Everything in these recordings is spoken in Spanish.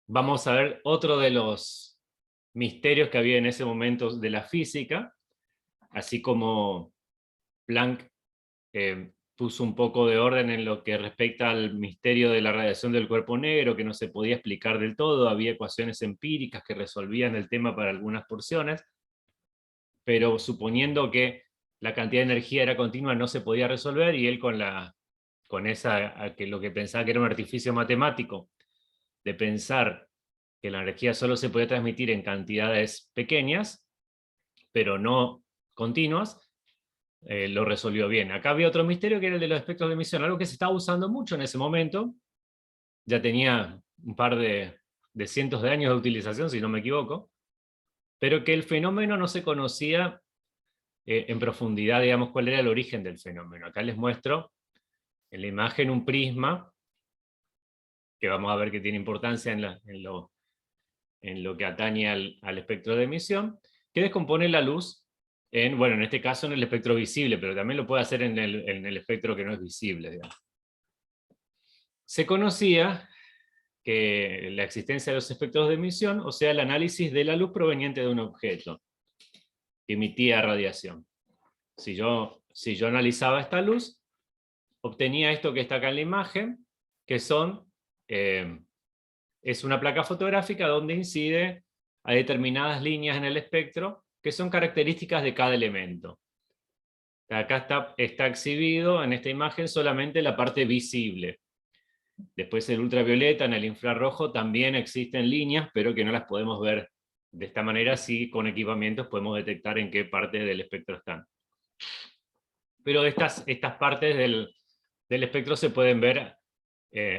vamos a ver otro de los misterios que había en ese momento de la física, así como Planck puso un poco de orden en lo que respecta al misterio de la radiación del cuerpo negro, que no se podía explicar del todo, había ecuaciones empíricas que resolvían el tema para algunas porciones, pero suponiendo que la cantidad de energía era continua no se podía resolver, y él con esa, que lo que pensaba que era un artificio matemático, de pensar que la energía solo se podía transmitir en cantidades pequeñas, pero no continuas, lo resolvió bien. Acá había otro misterio que era el de los espectros de emisión, algo que se estaba usando mucho en ese momento, ya tenía un par de cientos de años de utilización, si no me equivoco, pero que el fenómeno no se conocía en profundidad, digamos, cuál era el origen del fenómeno. Acá les muestro en la imagen un prisma, que vamos a ver que tiene importancia en lo que atañe al espectro de emisión, que descompone la luz en, bueno, en este caso en el espectro visible, pero también lo puede hacer en el espectro que no es visible, digamos. Se conocía que la existencia de los espectros de emisión, o sea, el análisis de la luz proveniente de un objeto que emitía radiación. Si yo analizaba esta luz, obtenía esto que está acá en la imagen, que es una placa fotográfica donde incide a determinadas líneas en el espectro que son características de cada elemento. Acá está exhibido en esta imagen solamente la parte visible. Después el ultravioleta, en el infrarrojo, también existen líneas, pero que no las podemos ver de esta manera. Sí, con equipamientos podemos detectar en qué parte del espectro están. Pero estas partes del espectro se pueden ver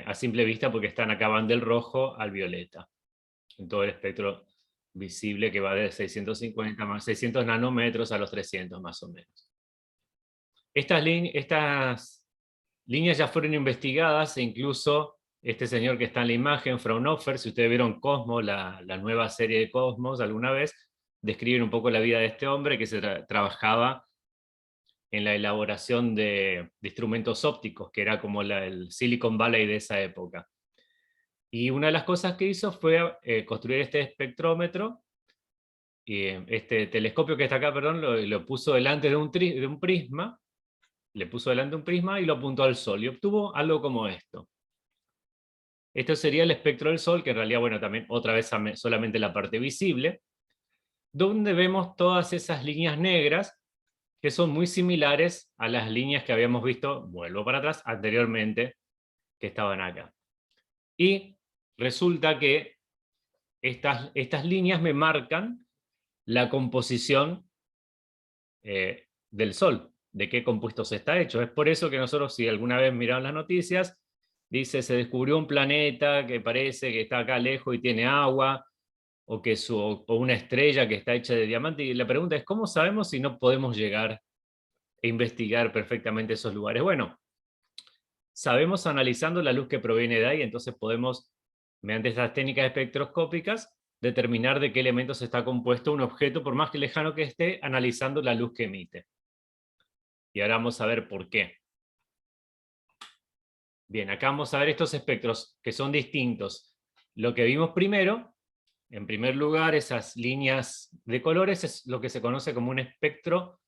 a simple vista porque van del rojo al violeta, en todo el espectro visible, que va de 650 más 600 nanómetros a los 300 más o menos. Estas líneas ya fueron investigadas, e incluso este señor que está en la imagen, Fraunhofer, si ustedes vieron Cosmos, la nueva serie de Cosmos alguna vez, describen un poco la vida de este hombre que trabajaba en la elaboración de instrumentos ópticos, que era como el Silicon Valley de esa época. Y una de las cosas que hizo fue construir este espectrómetro, y este telescopio que está acá, perdón, lo puso delante de un prisma, le puso delante un prisma y lo apuntó al Sol, y obtuvo algo como esto. Esto sería el espectro del Sol, que en realidad, bueno, también otra vez solamente la parte visible, donde vemos todas esas líneas negras, que son muy similares a las líneas que habíamos visto, vuelvo para atrás, anteriormente, que estaban acá. Y resulta que estas líneas me marcan la composición del Sol, de qué compuestos está hecho. Es por eso que nosotros, si alguna vez miramos las noticias, dice, se descubrió un planeta que parece que está acá lejos y tiene agua, o una estrella que está hecha de diamante, y la pregunta es, ¿cómo sabemos si no podemos llegar e investigar perfectamente esos lugares? Bueno, sabemos analizando la luz que proviene de ahí, entonces podemos, mediante estas técnicas espectroscópicas, determinar de qué elementos está compuesto un objeto, por más que lejano que esté, analizando la luz que emite. Y ahora vamos a ver por qué. Bien, acá vamos a ver estos espectros que son distintos. Lo que vimos primero, en primer lugar, esas líneas de colores, es lo que se conoce como un espectro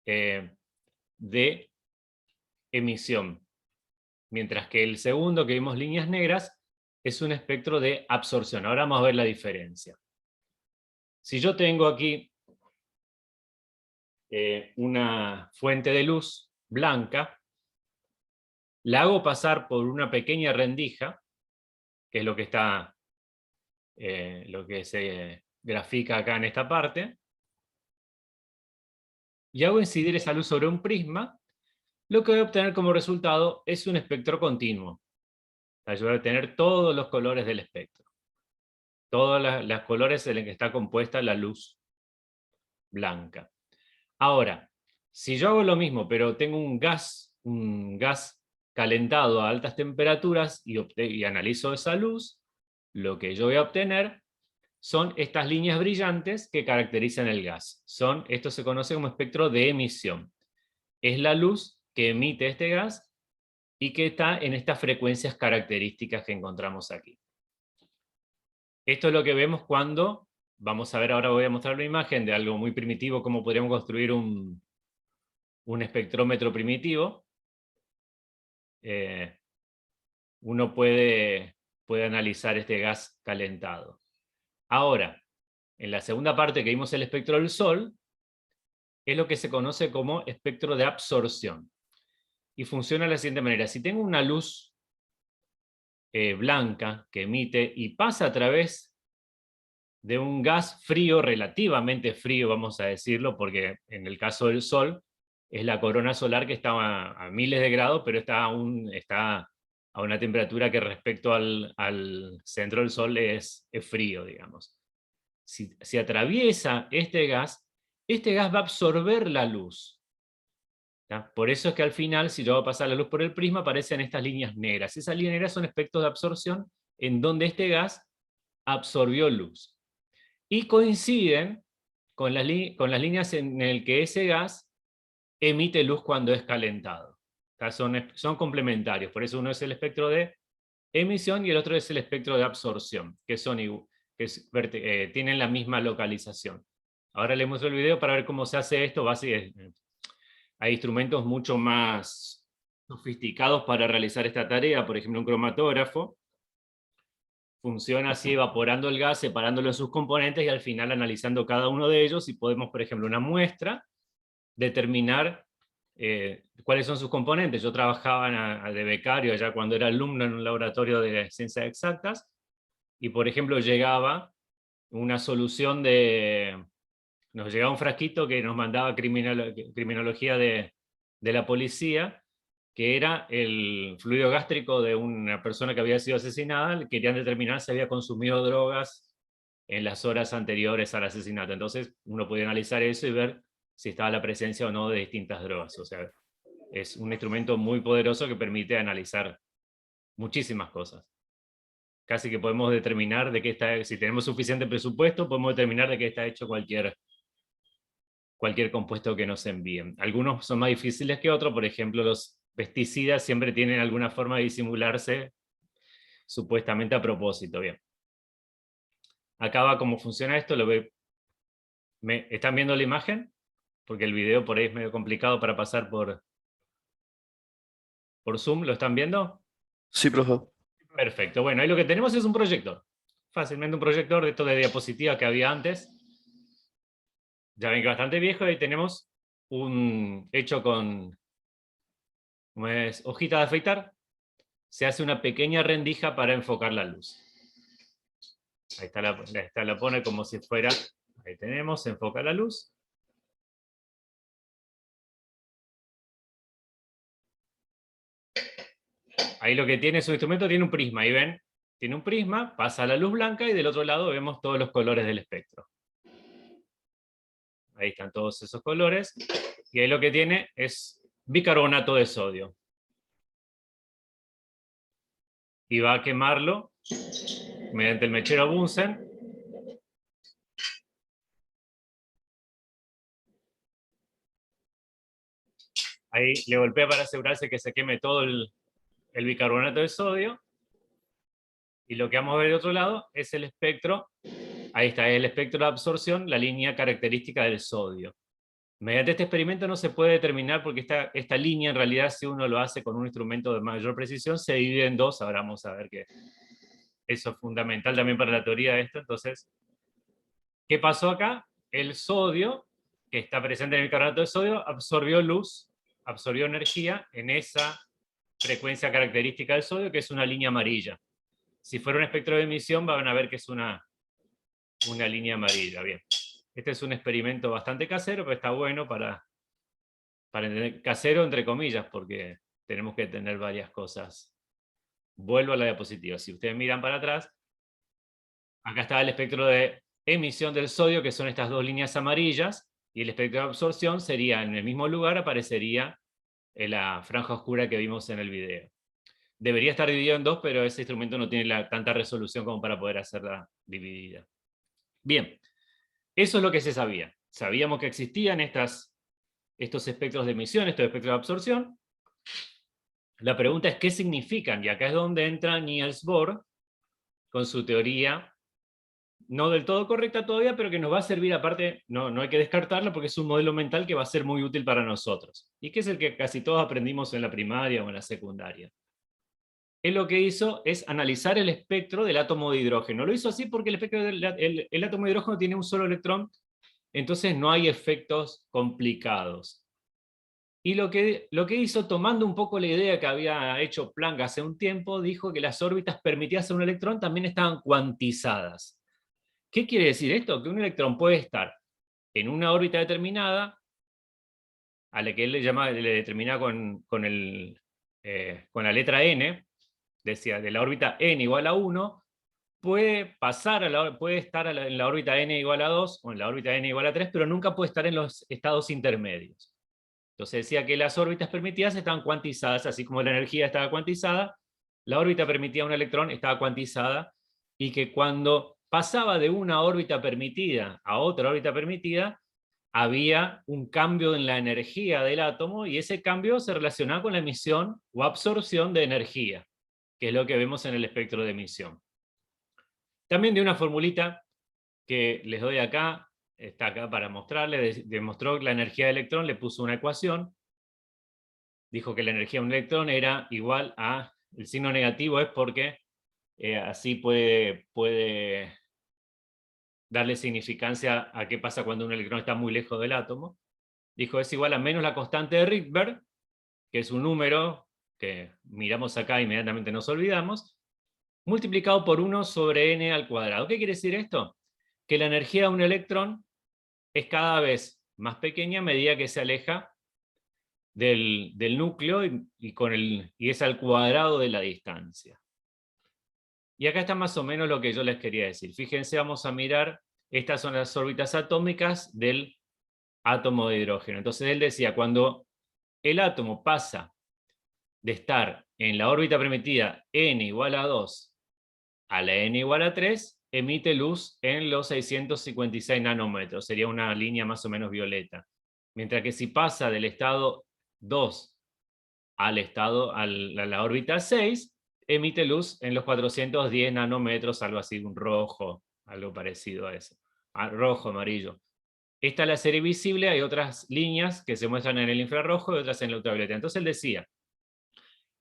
de emisión. Mientras que el segundo, que vimos líneas negras, es un espectro de absorción. Ahora vamos a ver la diferencia. Si yo tengo aquí una fuente de luz blanca, la hago pasar por una pequeña rendija, que es lo que se grafica acá en esta parte, y hago incidir esa luz sobre un prisma, lo que voy a obtener como resultado es un espectro continuo. Yo voy a obtener todos los colores del espectro, todos los colores en los que está compuesta la luz blanca. Ahora, si yo hago lo mismo, pero tengo un gas calentado a altas temperaturas y analizo esa luz, lo que yo voy a obtener son estas líneas brillantes que caracterizan el gas. Esto se conoce como espectro de emisión. Es la luz que emite este gas y que está en estas frecuencias características que encontramos aquí. Esto es lo que vemos cuando, vamos a ver, ahora voy a mostrar una imagen de algo muy primitivo, cómo podríamos construir un espectrómetro primitivo. Uno puede analizar este gas calentado. Ahora, en la segunda parte que vimos el espectro del Sol, es lo que se conoce como espectro de absorción. Y funciona de la siguiente manera. Si tengo una luz blanca que emite y pasa a través de un gas frío, relativamente frío, vamos a decirlo, porque en el caso del Sol es la corona solar que está a miles de grados, pero está a una temperatura que respecto al centro del Sol es frío, digamos. Si atraviesa este gas va a absorber la luz. ¿tá? Por eso es que al final, si yo voy a pasar la luz por el prisma, aparecen estas líneas negras. Esas líneas negras son espectros de absorción en donde este gas absorbió luz. Y coinciden con las líneas en el que ese gas emite luz cuando es calentado. Son complementarios, por eso uno es el espectro de emisión y el otro es el espectro de absorción, que tienen la misma localización. Ahora les muestro el video para ver cómo se hace esto. Hay instrumentos mucho más sofisticados para realizar esta tarea, por ejemplo un cromatógrafo. Funciona así, evaporando el gas, separándolo en sus componentes y al final analizando cada uno de ellos y podemos, por ejemplo, una muestra, determinar cuáles son sus componentes. Yo trabajaba de becario ya cuando era alumno en un laboratorio de ciencias exactas y, por ejemplo, llegaba una solución nos llegaba un frasquito que nos mandaba criminología de la policía, que era el fluido gástrico de una persona que había sido asesinada. Querían determinar si había consumido drogas en las horas anteriores al asesinato. Entonces uno podía analizar eso y ver si estaba la presencia o no de distintas drogas. O sea, es un instrumento muy poderoso que permite analizar muchísimas cosas. Casi que podemos determinar de qué está, si tenemos suficiente presupuesto, podemos determinar de qué está hecho cualquier compuesto que nos envíen. Algunos son más difíciles que otros, por ejemplo, los pesticidas siempre tienen alguna forma de disimularse, supuestamente a propósito. Bien. Acá va cómo funciona esto. ¿Están viendo la imagen? Porque el video por ahí es medio complicado para pasar por Zoom. ¿Lo están viendo? Sí, profe. Perfecto. Bueno, ahí lo que tenemos es un proyector. Fácilmente un proyector de esto de diapositiva que había antes. Ya ven que bastante viejo. Ahí tenemos hecho con hojita de afeitar. Se hace una pequeña rendija para enfocar la luz. Ahí está, la pone como si fuera, ahí tenemos, se enfoca la luz. Ahí lo que tiene su instrumento tiene un prisma, ahí ven, tiene un prisma, pasa la luz blanca y del otro lado vemos todos los colores del espectro. Ahí están todos esos colores. Y ahí lo que tiene es bicarbonato de sodio. Y va a quemarlo mediante el mechero Bunsen. Ahí le golpea para asegurarse que se queme todo el bicarbonato de sodio. Y lo que vamos a ver de otro lado es el espectro. Ahí está, el espectro de absorción, la línea característica del sodio. Mediante este experimento no se puede determinar, porque esta línea en realidad, si uno lo hace con un instrumento de mayor precisión, se divide en dos. Ahora vamos a ver que eso es fundamental también para la teoría de esto. Entonces, ¿qué pasó acá? El sodio, que está presente en el carbonato de sodio, absorbió luz, absorbió energía en esa frecuencia característica del sodio, que es una línea amarilla. Si fuera un espectro de emisión, van a ver que es una línea amarilla. Bien. Este es un experimento bastante casero, pero está bueno para entender, casero entre comillas, porque tenemos que tener varias cosas. Vuelvo a la diapositiva. Si ustedes miran para atrás, acá está el espectro de emisión del sodio, que son estas dos líneas amarillas, y el espectro de absorción sería, en el mismo lugar, aparecería en la franja oscura que vimos en el video. Debería estar dividido en dos, pero ese instrumento no tiene tanta resolución como para poder hacerla dividida. Bien, eso es lo que se sabía. Sabíamos que existían estos espectros de emisión, estos espectros de absorción. La pregunta es qué significan, y acá es donde entra Niels Bohr con su teoría no del todo correcta todavía, pero que nos va a servir aparte, no hay que descartarlo porque es un modelo mental que va a ser muy útil para nosotros, y que es el que casi todos aprendimos en la primaria o en la secundaria. Él lo que hizo es analizar el espectro del átomo de hidrógeno. Lo hizo así porque el espectro el átomo de hidrógeno tiene un solo electrón, entonces no hay efectos complicados. Y lo que hizo, tomando un poco la idea que había hecho Planck hace un tiempo, dijo que las órbitas permitidas a un electrón también estaban cuantizadas. ¿Qué quiere decir esto? Que un electrón puede estar en una órbita determinada, a la que él le determina con la letra n, decía, de la órbita n igual a 1, puede estar en la órbita n igual a 2 o en la órbita n igual a 3, pero nunca puede estar en los estados intermedios. Entonces decía que las órbitas permitidas estaban cuantizadas, así como la energía estaba cuantizada, la órbita permitida a un electrón estaba cuantizada, y que cuando pasaba de una órbita permitida a otra órbita permitida, había un cambio en la energía del átomo, y ese cambio se relacionaba con la emisión o absorción de energía, que es lo que vemos en el espectro de emisión. También de una formulita que les doy acá, está acá para mostrarles, demostró que la energía del electrón, le puso una ecuación, dijo que la energía de un electrón era igual a, el signo negativo es porque así puede darle significancia a qué pasa cuando un electrón está muy lejos del átomo. Dijo, es igual a menos la constante de Rydberg, que es un número que miramos acá e inmediatamente nos olvidamos, multiplicado por 1 sobre n al cuadrado. ¿Qué quiere decir esto? Que la energía de un electrón es cada vez más pequeña a medida que se aleja del núcleo, y es al cuadrado de la distancia. Y acá está más o menos lo que yo les quería decir. Fíjense, vamos a mirar, estas son las órbitas atómicas del átomo de hidrógeno. Entonces él decía, cuando el átomo pasa de estar en la órbita permitida n igual a 2 a la n igual a 3, emite luz en los 656 nanómetros, sería una línea más o menos violeta. Mientras que si pasa del estado 2 a la órbita 6, emite luz en los 410 nanómetros, algo así, un rojo, algo parecido a eso. Rojo, amarillo. Esta es la serie visible, hay otras líneas que se muestran en el infrarrojo y otras en la ultravioleta. Entonces él decía,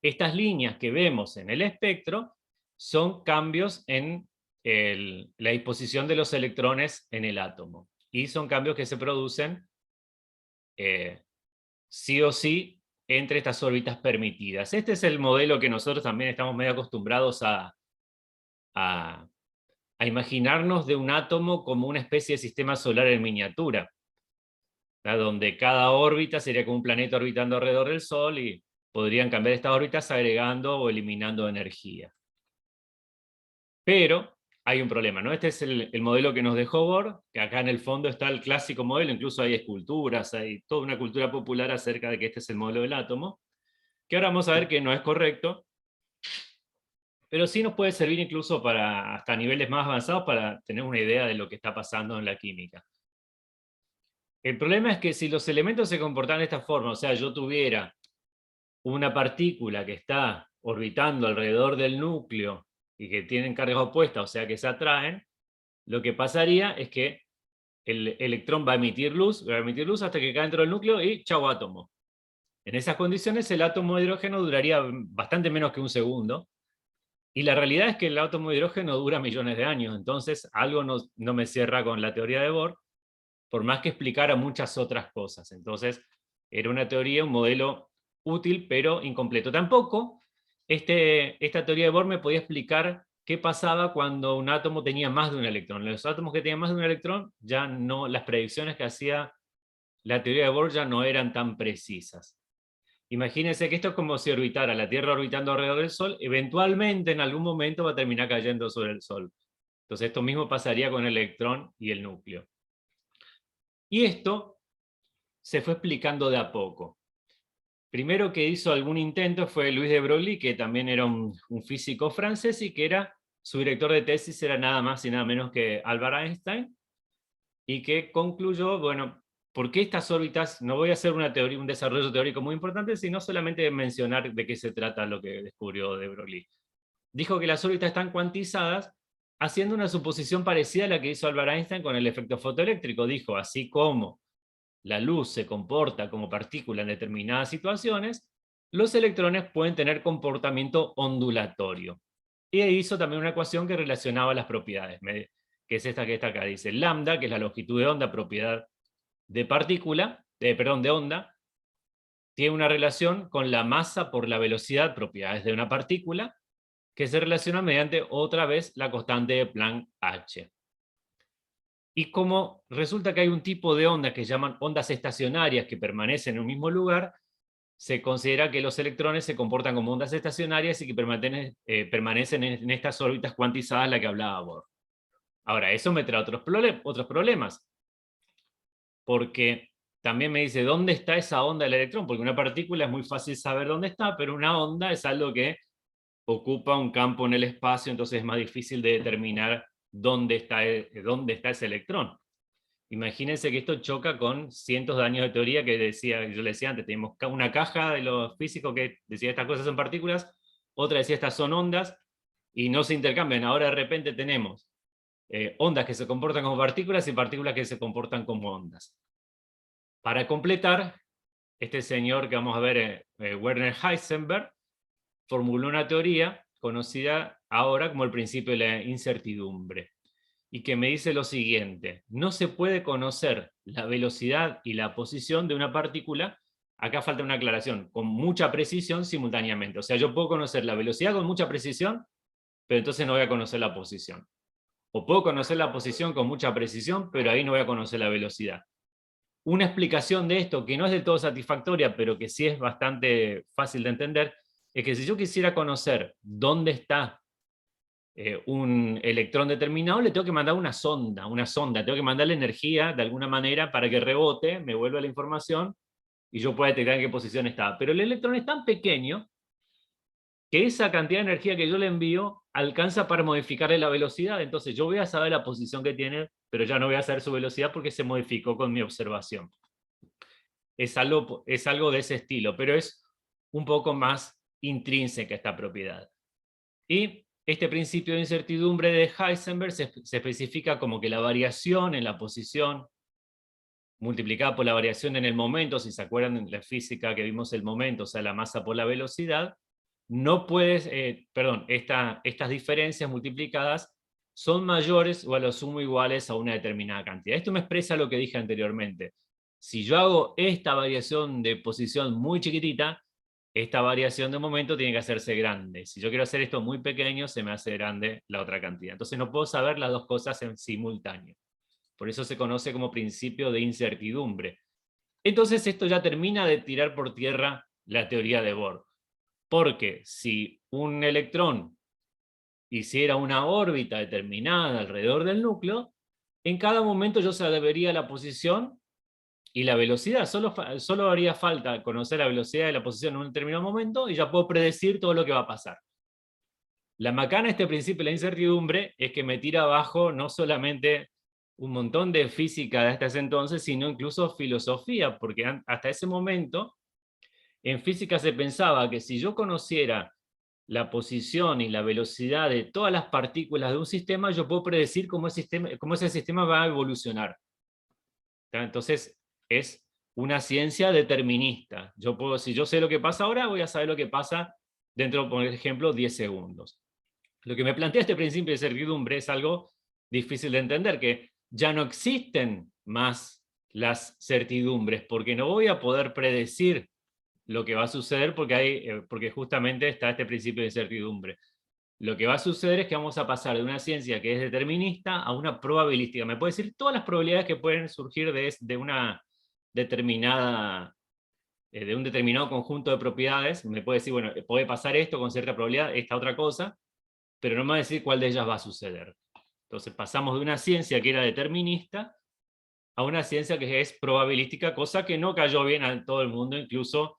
estas líneas que vemos en el espectro son cambios en la disposición de los electrones en el átomo. Y son cambios que se producen sí o sí entre estas órbitas permitidas. Este es el modelo que nosotros también estamos medio acostumbrados a imaginarnos de un átomo como una especie de sistema solar en miniatura, donde cada órbita sería como un planeta orbitando alrededor del Sol, y podrían cambiar estas órbitas agregando o eliminando energía. Pero hay un problema, ¿no? Este es el modelo que nos dejó Bohr, que acá en el fondo está el clásico modelo, incluso hay esculturas, hay toda una cultura popular acerca de que este es el modelo del átomo, que ahora vamos a ver que no es correcto, pero sí nos puede servir incluso para, hasta niveles más avanzados, para tener una idea de lo que está pasando en la química. El problema es que si los elementos se comportan de esta forma, o sea, yo tuviera una partícula que está orbitando alrededor del núcleo y que tienen cargas opuestas, o sea que se atraen, lo que pasaría es que el electrón va a emitir luz hasta que cae dentro del núcleo y chau átomo. En esas condiciones el átomo de hidrógeno duraría bastante menos que un segundo, y la realidad es que el átomo de hidrógeno dura millones de años, entonces algo no me cierra con la teoría de Bohr, por más que explicara muchas otras cosas. Entonces era una teoría, un modelo útil, pero incompleto. Tampoco esta teoría de Bohr me podía explicar qué pasaba cuando un átomo tenía más de un electrón. Los átomos que tenían más de un electrón, ya no, las predicciones que hacía la teoría de Bohr ya no eran tan precisas. Imagínense que esto es como si orbitara la Tierra orbitando alrededor del Sol, eventualmente en algún momento va a terminar cayendo sobre el Sol. Entonces esto mismo pasaría con el electrón y el núcleo. Y esto se fue explicando de a poco. Primero que hizo algún intento fue Louis de Broglie, que también era un físico francés, y que era, su director de tesis era nada más y nada menos que Albert Einstein, y que concluyó, bueno, ¿por qué estas órbitas? No voy a hacer un desarrollo teórico muy importante, sino solamente mencionar de qué se trata lo que descubrió de Broglie. Dijo que las órbitas están cuantizadas haciendo una suposición parecida a la que hizo Albert Einstein con el efecto fotoeléctrico. Dijo, así como la luz se comporta como partícula en determinadas situaciones, los electrones pueden tener comportamiento ondulatorio. Y hizo también una ecuación que relacionaba las propiedades, que es esta que está acá. Dice lambda, que es la longitud de onda, propiedad de partícula, de onda, tiene una relación con la masa por la velocidad, propiedades de una partícula, que se relaciona mediante otra vez la constante de Planck H. Y como resulta que hay un tipo de ondas que llaman ondas estacionarias que permanecen en un mismo lugar, se considera que los electrones se comportan como ondas estacionarias y que permanecen en estas órbitas cuantizadas, la que hablaba Bohr. Ahora, eso me trae otros problemas, porque también me dice, ¿dónde está esa onda del electrón? Porque una partícula es muy fácil saber dónde está, pero una onda es algo que ocupa un campo en el espacio, entonces es más difícil de determinar dónde está ese electrón. Imagínense que esto choca con cientos de años de teoría que yo le decía antes, tenemos una caja de los físicos que decía estas cosas son partículas, otra decía estas son ondas, y no se intercambian. Ahora de repente tenemos ondas que se comportan como partículas y partículas que se comportan como ondas. Para completar, este señor que vamos a ver, Werner Heisenberg, formuló una teoría conocida ahora como el principio de la incertidumbre, y que me dice lo siguiente: no se puede conocer la velocidad y la posición de una partícula, acá falta una aclaración, con mucha precisión simultáneamente. O sea, yo puedo conocer la velocidad con mucha precisión, pero entonces no voy a conocer la posición. O puedo conocer la posición con mucha precisión, pero ahí no voy a conocer la velocidad. Una explicación de esto, que no es del todo satisfactoria, pero que sí es bastante fácil de entender, es que si yo quisiera conocer dónde está un electrón determinado, le tengo que mandar una sonda, tengo que mandarle energía de alguna manera para que rebote, me vuelva la información y yo pueda detectar en qué posición está. Pero el electrón es tan pequeño que esa cantidad de energía que yo le envío alcanza para modificarle la velocidad, entonces yo voy a saber la posición que tiene, pero ya no voy a saber su velocidad porque se modificó con mi observación. Es algo de ese estilo, pero es un poco más intrínseca esta propiedad. Y este principio de incertidumbre de Heisenberg se especifica como que la variación en la posición multiplicada por la variación en el momento, si se acuerdan de la física que vimos el momento, o sea, la masa por la velocidad, no puedes, estas diferencias multiplicadas son mayores o a lo sumo iguales a una determinada cantidad. Esto me expresa lo que dije anteriormente. Si yo hago esta variación de posición muy chiquitita, esta variación de momento tiene que hacerse grande. Si yo quiero hacer esto muy pequeño, se me hace grande la otra cantidad. Entonces no puedo saber las dos cosas en simultáneo. Por eso se conoce como principio de incertidumbre. Entonces esto ya termina de tirar por tierra la teoría de Bohr. Porque si un electrón hiciera una órbita determinada alrededor del núcleo, en cada momento yo sabería la posición y la velocidad. Solo haría falta conocer la velocidad y la posición en un determinado momento y ya puedo predecir todo lo que va a pasar. La macana de este principio de la incertidumbre es que me tira abajo no solamente un montón de física de hasta ese entonces, sino incluso filosofía, porque hasta ese momento en física se pensaba que si yo conociera la posición y la velocidad de todas las partículas de un sistema, yo puedo predecir cómo ese sistema va a evolucionar. Entonces, es una ciencia determinista. Si yo sé lo que pasa ahora, voy a saber lo que pasa dentro, por ejemplo, 10 segundos. Lo que me plantea este principio de certidumbre es algo difícil de entender, que ya no existen más las certidumbres, porque no voy a poder predecir lo que va a suceder porque justamente está este principio de incertidumbre. Lo que va a suceder es que vamos a pasar de una ciencia que es determinista a una probabilística. Me puede decir todas las probabilidades que pueden surgir de una determinada, de un determinado conjunto de propiedades. Me puede decir, bueno, puede pasar esto con cierta probabilidad, esta otra cosa, pero no me va a decir cuál de ellas va a suceder. Entonces pasamos de una ciencia que era determinista a una ciencia que es probabilística, cosa que no cayó bien a todo el mundo, incluso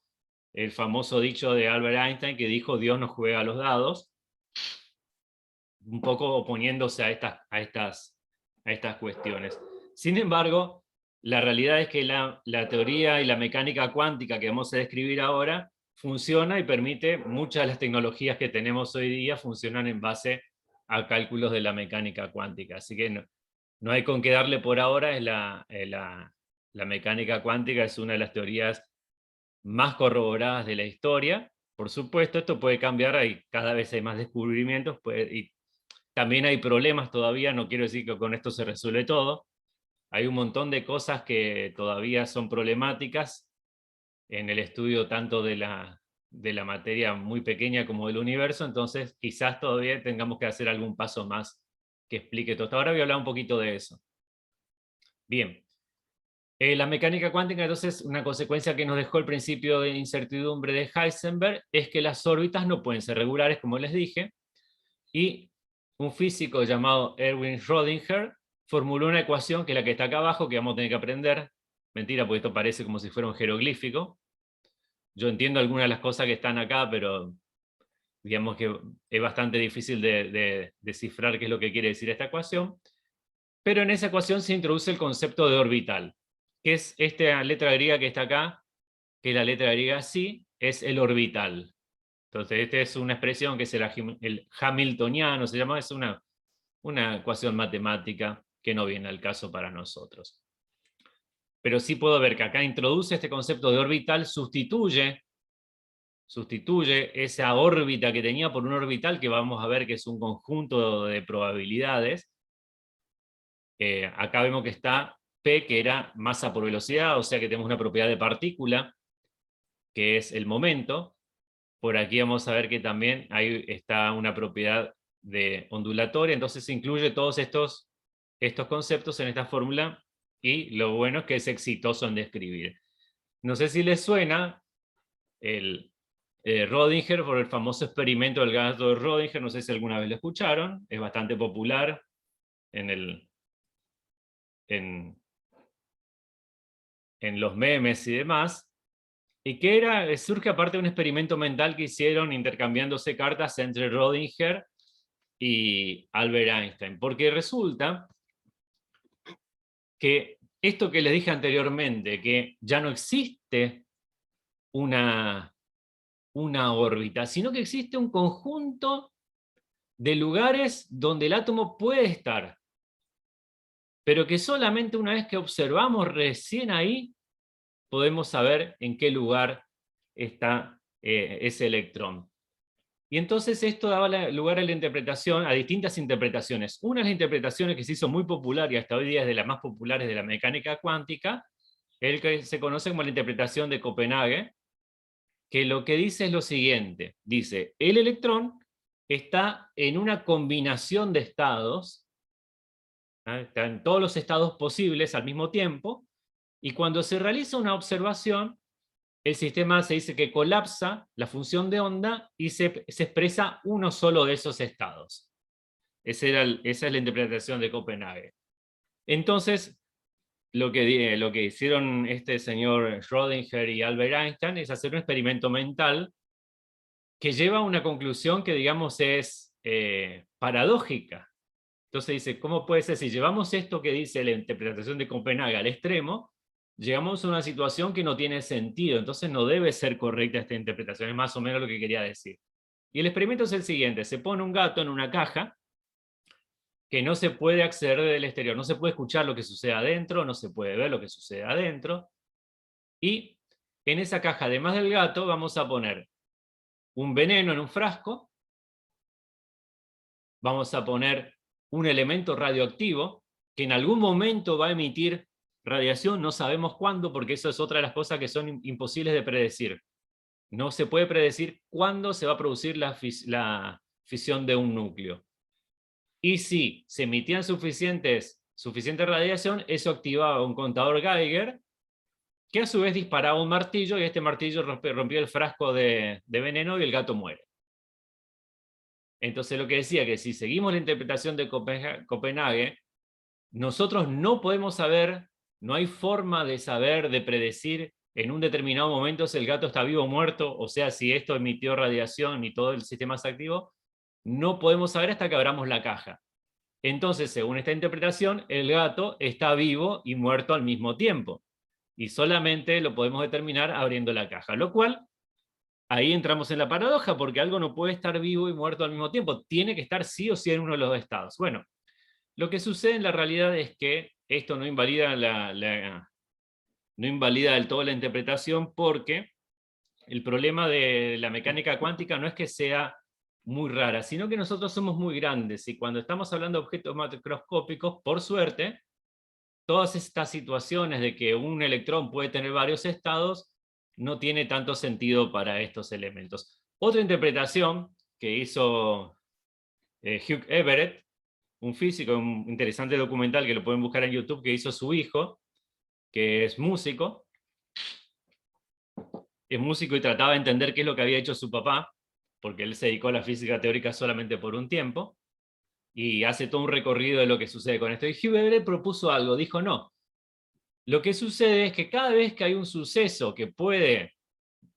el famoso dicho de Albert Einstein que dijo Dios no juega a los dados, un poco oponiéndose a estas cuestiones. Sin embargo, la realidad es que la teoría y la mecánica cuántica que vamos a describir ahora funciona y permite muchas de las tecnologías que tenemos hoy día funcionan en base a cálculos de la mecánica cuántica. Así que no hay con qué darle por ahora, la mecánica cuántica es una de las teorías más corroboradas de la historia. Por supuesto, esto puede cambiar, cada vez hay más descubrimientos, y también hay problemas todavía, no quiero decir que con esto se resuelve todo, hay un montón de cosas que todavía son problemáticas en el estudio tanto de la materia muy pequeña como del universo, entonces quizás todavía tengamos que hacer algún paso más que explique todo. Ahora voy a hablar un poquito de eso. Bien. La mecánica cuántica, entonces, una consecuencia que nos dejó el principio de incertidumbre de Heisenberg es que las órbitas no pueden ser regulares, como les dije, y un físico llamado Erwin Schrödinger formuló una ecuación, que es la que está acá abajo, que vamos a tener que aprender. Mentira, porque esto parece como si fuera un jeroglífico. Yo entiendo algunas de las cosas que están acá, pero digamos que es bastante difícil de descifrar qué es lo que quiere decir esta ecuación. Pero en esa ecuación se introduce el concepto de orbital, que es esta letra griega que está acá, que es la letra griega psi, es el orbital. Entonces, esta es una expresión que es el hamiltoniano, se llama, es una ecuación matemática que no viene al caso para nosotros. Pero sí puedo ver que acá introduce este concepto de orbital, sustituye esa órbita que tenía por un orbital que vamos a ver que es un conjunto de probabilidades. Acá vemos que está P, que era masa por velocidad, o sea que tenemos una propiedad de partícula, que es el momento. Por aquí vamos a ver que también ahí está una propiedad de ondulatoria, entonces se incluye todos estos conceptos en esta fórmula, y lo bueno es que es exitoso en describir. No sé si les suena el Rödinger, por el famoso experimento del gato de Rödinger, no sé si alguna vez lo escucharon, es bastante popular en los memes y demás, y que surge aparte de un experimento mental que hicieron intercambiándose cartas entre Rödinger y Albert Einstein, porque resulta que esto que les dije anteriormente, que ya no existe una órbita, sino que existe un conjunto de lugares donde el átomo puede estar, pero que solamente una vez que observamos recién ahí, podemos saber en qué lugar está ese electrón. Y entonces esto daba lugar a la interpretación, a distintas interpretaciones. Una de las interpretaciones que se hizo muy popular y hasta hoy día es de las más populares de la mecánica cuántica, es el que se conoce como la interpretación de Copenhague, que lo que dice es lo siguiente. Dice, el electrón está en una combinación de estados, está en todos los estados posibles al mismo tiempo, y cuando se realiza una observación, el sistema se dice que colapsa la función de onda y se expresa uno solo de esos estados. Esa es la interpretación de Copenhague. Entonces, lo que hicieron este señor Schrödinger y Albert Einstein es hacer un experimento mental que lleva a una conclusión que, digamos, es paradójica. Entonces dice, ¿cómo puede ser? Si llevamos esto que dice la interpretación de Copenhague al extremo, llegamos a una situación que no tiene sentido, entonces no debe ser correcta esta interpretación, es más o menos lo que quería decir. Y el experimento es el siguiente, se pone un gato en una caja que no se puede acceder del exterior, no se puede escuchar lo que sucede adentro, no se puede ver lo que sucede adentro, y en esa caja, además del gato, vamos a poner un veneno en un frasco, vamos a poner un elemento radioactivo que en algún momento va a emitir radiación, no sabemos cuándo, porque eso es otra de las cosas que son imposibles de predecir. No se puede predecir cuándo se va a producir la fisión de un núcleo. Y si se emitían suficiente radiación, eso activaba un contador Geiger, que a su vez disparaba un martillo, y este martillo rompió el frasco de veneno y el gato muere. Entonces lo que decía que si seguimos la interpretación de Copenhague, nosotros no podemos saber, no hay forma de saber, de predecir en un determinado momento si el gato está vivo o muerto, o sea, si esto emitió radiación y todo el sistema se activó, no podemos saber hasta que abramos la caja. Entonces, según esta interpretación, el gato está vivo y muerto al mismo tiempo, y solamente lo podemos determinar abriendo la caja, lo cual ahí entramos en la paradoja, porque algo no puede estar vivo y muerto al mismo tiempo, tiene que estar sí o sí en uno de los dos estados. Bueno, lo que sucede en la realidad es que esto no invalida, no invalida del todo la interpretación, porque el problema de la mecánica cuántica no es que sea muy rara, sino que nosotros somos muy grandes, y cuando estamos hablando de objetos macroscópicos, por suerte, todas estas situaciones de que un electrón puede tener varios estados, no tiene tanto sentido para estos elementos. Otra interpretación que hizo Hugh Everett, un físico, un interesante documental que lo pueden buscar en YouTube, que hizo su hijo, que es músico y trataba de entender qué es lo que había hecho su papá, porque él se dedicó a la física teórica solamente por un tiempo, y hace todo un recorrido de lo que sucede con esto. Y Hugh Everett propuso algo, dijo no, lo que sucede es que cada vez que hay un suceso que puede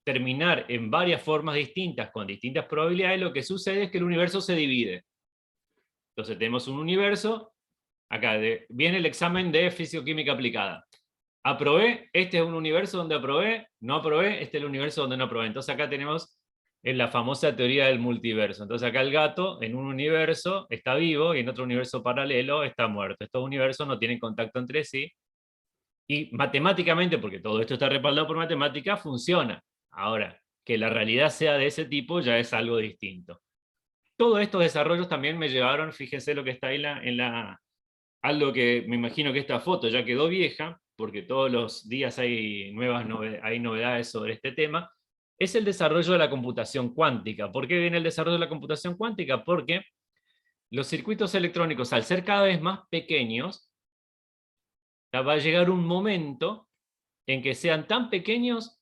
terminar en varias formas distintas, con distintas probabilidades, lo que sucede es que el universo se divide. Entonces tenemos un universo, acá viene el examen de físico-química aplicada. Aprobé, este es un universo donde aprobé, no aprobé, este es el universo donde no aprobé. Entonces acá tenemos en la famosa teoría del multiverso. Entonces acá el gato en un universo está vivo y en otro universo paralelo está muerto. Estos universos no tienen contacto entre sí. Y matemáticamente, porque todo esto está respaldado por matemática, funciona. Ahora, que la realidad sea de ese tipo ya es algo distinto. Todos estos desarrollos también me llevaron, fíjense lo que está ahí algo que me imagino que esta foto ya quedó vieja, porque todos los días hay hay novedades sobre este tema, es el desarrollo de la computación cuántica. ¿Por qué viene el desarrollo de la computación cuántica? Porque los circuitos electrónicos, al ser cada vez más pequeños, va a llegar un momento en que sean tan pequeños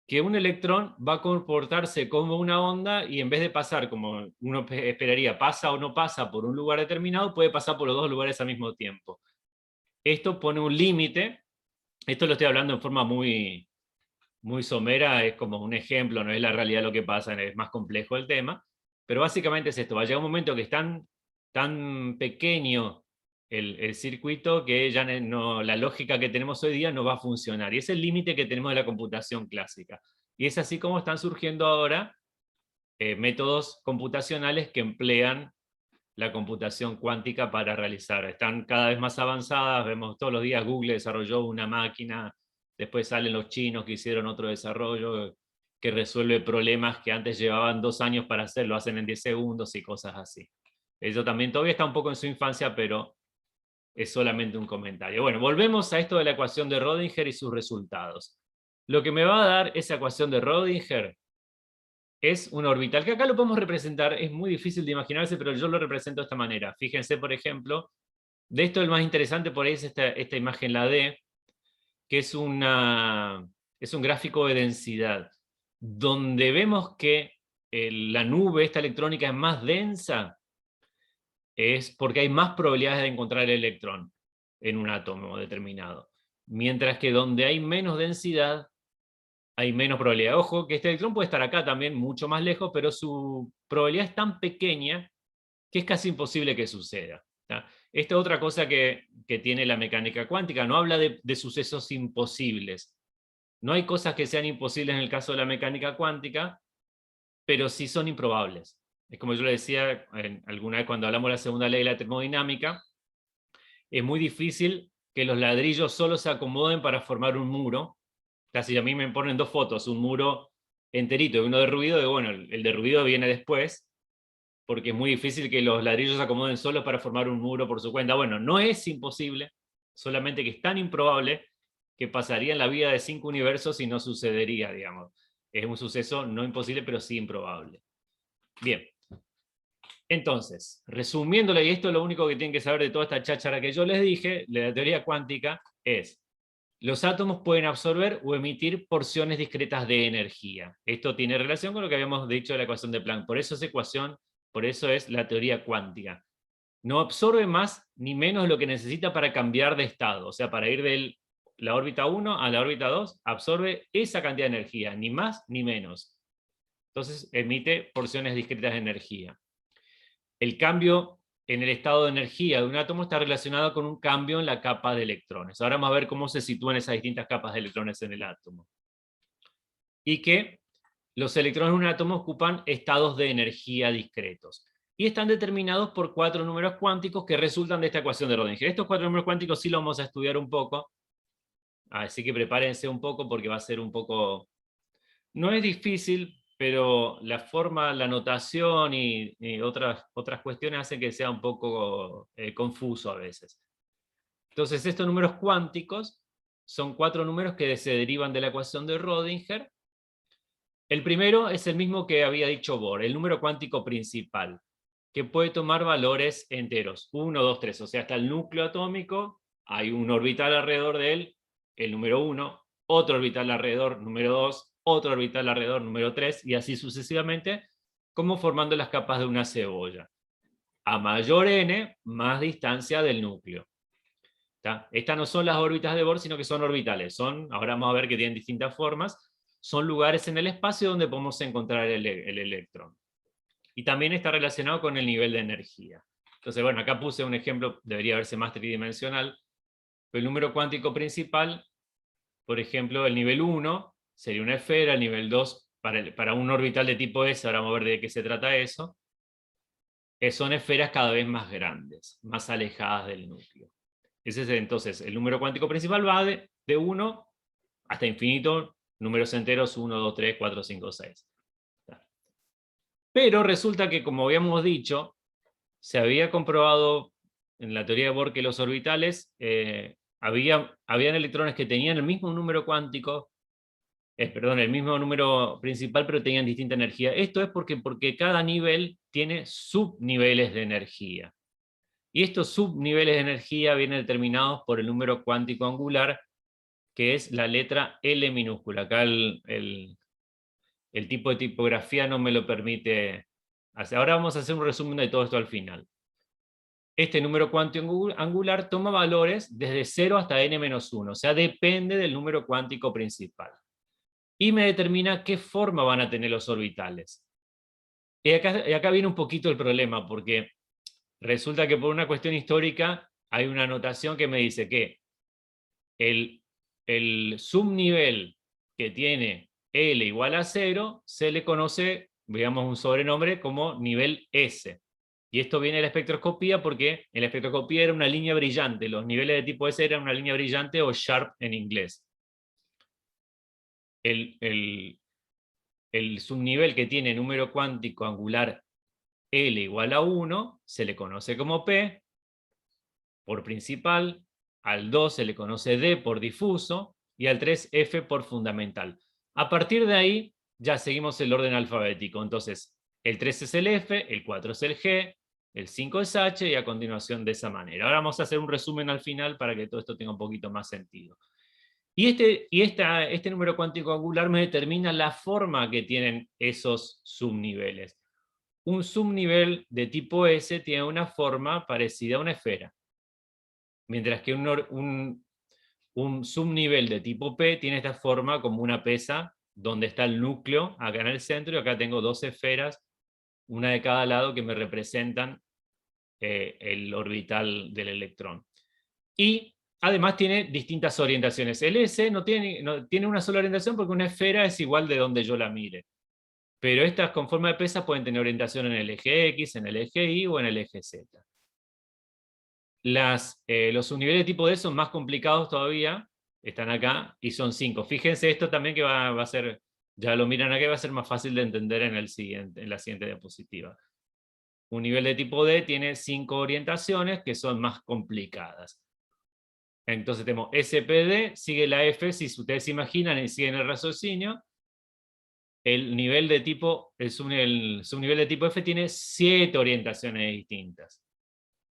que un electrón va a comportarse como una onda, y en vez de pasar como uno esperaría, pasa o no pasa por un lugar determinado, puede pasar por los dos lugares al mismo tiempo. Esto pone un límite, esto lo estoy hablando en forma muy, muy somera, es como un ejemplo, no es la realidad lo que pasa, es más complejo el tema, pero básicamente es esto, va a llegar un momento que es tan pequeño el circuito que ya no, la lógica que tenemos hoy día no va a funcionar, y es el límite que tenemos de la computación clásica. Y es así como están surgiendo ahora métodos computacionales que emplean la computación cuántica para realizar. Están cada vez más avanzadas, vemos todos los días Google desarrolló una máquina, después salen los chinos que hicieron otro desarrollo que resuelve problemas que antes llevaban 2 años para hacer, lo hacen en 10 segundos y cosas así. Eso también todavía está un poco en su infancia, pero es solamente un comentario. Bueno, volvemos a esto de la ecuación de Rödinger y sus resultados. Lo que me va a dar esa ecuación de Rödinger es un orbital, que acá lo podemos representar, es muy difícil de imaginarse, pero yo lo represento de esta manera. Fíjense, por ejemplo, de esto el más interesante por ahí es esta imagen, la D, que es un gráfico de densidad, donde vemos que la nube, esta electrónica, es más densa, es porque hay más probabilidades de encontrar el electrón en un átomo determinado. Mientras que donde hay menos densidad, hay menos probabilidad. Ojo, que este electrón puede estar acá también, mucho más lejos, pero su probabilidad es tan pequeña que es casi imposible que suceda. ¿Tá? Esta es otra cosa que tiene la mecánica cuántica, no habla de sucesos imposibles. No hay cosas que sean imposibles en el caso de la mecánica cuántica, pero sí son improbables. Es como yo le decía alguna vez cuando hablamos de la segunda ley de la termodinámica, es muy difícil que los ladrillos solo se acomoden para formar un muro. Casi a mí me ponen 2 fotos, un muro enterito y uno de ruido, y bueno, el de ruido viene después, porque es muy difícil que los ladrillos se acomoden solos para formar un muro por su cuenta. Bueno, no es imposible, solamente que es tan improbable que pasaría en la vida de 5 universos y no sucedería, digamos. Es un suceso no imposible, pero sí improbable. Bien. Entonces, resumiéndole, y esto es lo único que tienen que saber de toda esta cháchara que yo les dije, de la teoría cuántica, es: los átomos pueden absorber o emitir porciones discretas de energía. Esto tiene relación con lo que habíamos dicho de la ecuación de Planck. Por eso es ecuación, por eso es la teoría cuántica. No absorbe más ni menos lo que necesita para cambiar de estado. O sea, para ir de la órbita 1 a la órbita 2, absorbe esa cantidad de energía, ni más ni menos. Entonces emite porciones discretas de energía. El cambio en el estado de energía de un átomo está relacionado con un cambio en la capa de electrones. Ahora vamos a ver cómo se sitúan esas distintas capas de electrones en el átomo. Y que los electrones de un átomo ocupan estados de energía discretos. Y están determinados por 4 números cuánticos que resultan de esta ecuación de Rödinger. Estos 4 números cuánticos sí los vamos a estudiar un poco, así que prepárense un poco porque va a ser un poco... No es difícil, pero la forma, la notación y otras cuestiones hacen que sea un poco confuso a veces. Entonces, estos números cuánticos son 4 números que se derivan de la ecuación de Rödinger. El primero es el mismo que había dicho Bohr, el número cuántico principal, que puede tomar valores enteros, 1, 2, 3, o sea, hasta el núcleo atómico, hay un orbital alrededor de él, el número 1, otro orbital alrededor, número 2, otro orbital alrededor, número 3, y así sucesivamente, como formando las capas de una cebolla. A mayor n, más distancia del núcleo. ¿Está? Estas no son las órbitas de Bohr, sino que son orbitales. Ahora vamos a ver que tienen distintas formas. Son lugares en el espacio donde podemos encontrar el electrón. Y también está relacionado con el nivel de energía. Entonces, bueno, acá puse un ejemplo, debería verse más tridimensional. El número cuántico principal, por ejemplo, el nivel 1 sería una esfera, el nivel 2 para un orbital de tipo S, ahora vamos a ver de qué se trata eso, son esferas cada vez más grandes, más alejadas del núcleo. Ese es entonces, el número cuántico principal va de 1 hasta infinito, números enteros 1, 2, 3, 4, 5, 6. Pero resulta que, como habíamos dicho, se había comprobado en la teoría de Bohr que los orbitales, habían electrones que tenían el mismo número cuántico, perdón, el mismo número principal, pero tenían distinta energía. Esto es porque cada nivel tiene subniveles de energía. Y estos subniveles de energía vienen determinados por el número cuántico angular, que es la letra L minúscula. Acá el tipo de tipografía no me lo permite hacer. Ahora vamos a hacer un resumen de todo esto al final. Este número cuántico angular toma valores desde 0 hasta n-1, o sea, depende del número cuántico principal. Y me determina qué forma van a tener los orbitales. Y acá viene un poquito el problema, porque resulta que por una cuestión histórica hay una notación que me dice que el subnivel que tiene L igual a 0 se le conoce, digamos, un sobrenombre como nivel S. Y esto viene de la espectroscopía porque en la espectroscopía era una línea brillante, los niveles de tipo S eran una línea brillante o sharp en inglés. El subnivel que tiene número cuántico angular L igual a 1 se le conoce como P por principal, al 2 se le conoce D por difuso y al 3 F por fundamental. A partir de ahí ya seguimos el orden alfabético. Entonces, el 3 es el F, el 4 es el G, el 5 es H y a continuación de esa manera. Ahora vamos a hacer un resumen al final para que todo esto tenga un poquito más sentido. Y este número cuántico angular me determina la forma que tienen esos subniveles. Un subnivel de tipo S tiene una forma parecida a una esfera, mientras que un subnivel de tipo P tiene esta forma como una pesa, donde está el núcleo, acá en el centro, y acá tengo dos esferas, una de cada lado, que me representan el orbital del electrón. Y además tiene distintas orientaciones. El S no tiene una sola orientación porque una esfera es igual de donde yo la mire. Pero estas con forma de pesa pueden tener orientación en el eje X, en el eje Y o en el eje Z. Los subniveles de tipo D son más complicados todavía, están acá, y son 5. Fíjense esto también que va a ser, ya lo miran acá, va a ser más fácil de entender en la siguiente diapositiva. Un nivel de tipo D tiene 5 orientaciones que son más complicadas. Entonces tenemos SPD, sigue la F, si ustedes se imaginan y siguen el raciocinio, el subnivel de tipo F tiene 7 orientaciones distintas.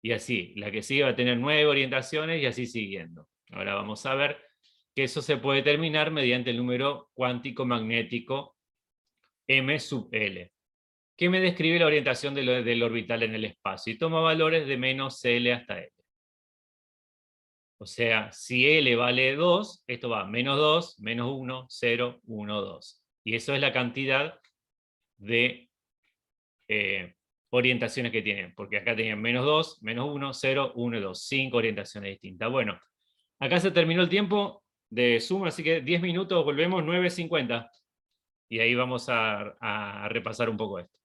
Y así, la que sigue va a tener 9 orientaciones y así siguiendo. Ahora vamos a ver que eso se puede determinar mediante el número cuántico magnético M sub L, que me describe la orientación del orbital en el espacio y toma valores de menos L hasta L. O sea, si L vale 2, esto va menos 2, menos 1, 0, 1, 2. Y eso es la cantidad de orientaciones que tienen, porque acá tenían menos 2, menos 1, 0, 1 y 2, 5 orientaciones distintas. Bueno, acá se terminó el tiempo de Zoom, así que 10 minutos, volvemos 9:50. y ahí vamos a repasar un poco esto.